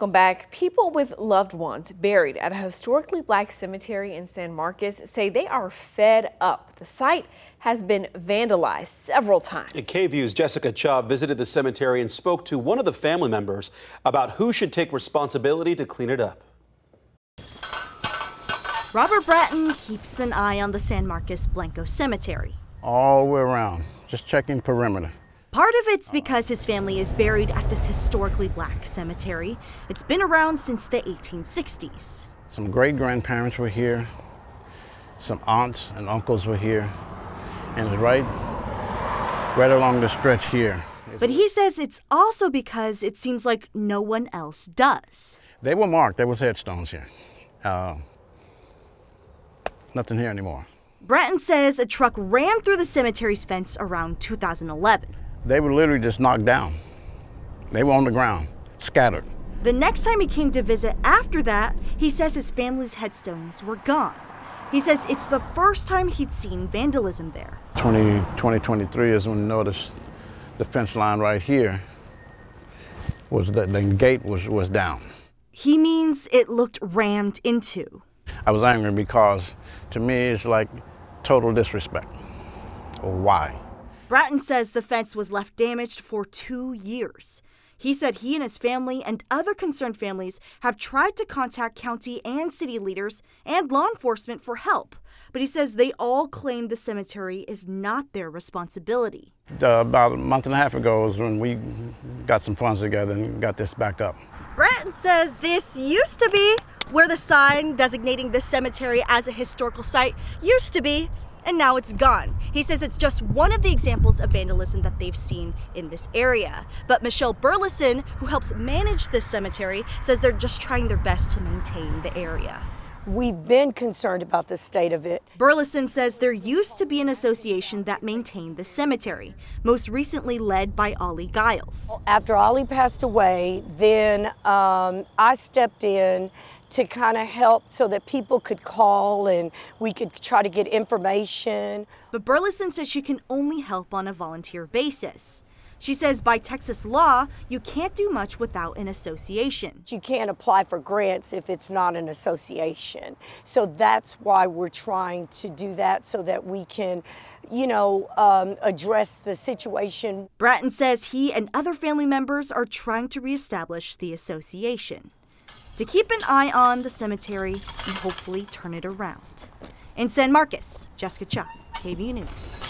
Welcome back. People with loved ones buried at a historically black cemetery in San Marcos say they are fed up. The site has been vandalized several times. And KVUE's Jessica Chubb visited the cemetery and spoke to one of the family members about who should take responsibility to clean it up. Robert Bratton keeps an eye on the San Marcos Blanco Cemetery. All the way around, just checking perimeter. Part of it's because his family is buried at this historically black cemetery. It's been around since the 1860s. Some great-grandparents were here, some aunts and uncles were here, and it's right along the stretch here. But he says it's also because it seems like no one else does. They were marked, there was headstones here. Nothing here anymore. Bratton says a truck ran through the cemetery's fence around 2011. They were literally just knocked down. They were on the ground, scattered. The next time he came to visit after that, he says his family's headstones were gone. He says it's the first time he'd seen vandalism there. 2023 is when we noticed the fence line right here was that the gate was down. He means it looked rammed into. I was angry because to me it's like total disrespect. Why? Bratton says the fence was left damaged for 2 years. He said he and his family and other concerned families have tried to contact county and city leaders and law enforcement for help, but he says they all claim the cemetery is not their responsibility. About a month and a half ago was when we got some funds together and got this back up. Bratton says this used to be where the sign designating this cemetery as a historical site used to be, and now it's gone. He says it's just one of the examples of vandalism that they've seen in this area. But Michelle Burleson, who helps manage this cemetery, says they're just trying their best to maintain the area. We've been concerned about the state of it. Burleson says there used to be an association that maintained the cemetery, most recently led by Ollie Giles. After Ollie passed away, then I stepped in to kind of help so that people could call and we could try to get information. But Burleson says she can only help on a volunteer basis. She says by Texas law, you can't do much without an association. You can't apply for grants if it's not an association. So that's why we're trying to do that so that we can, address the situation. Bratton says he and other family members are trying to reestablish the association to keep an eye on the cemetery and hopefully turn it around. In San Marcos, Jessica Chubb, KVUE News.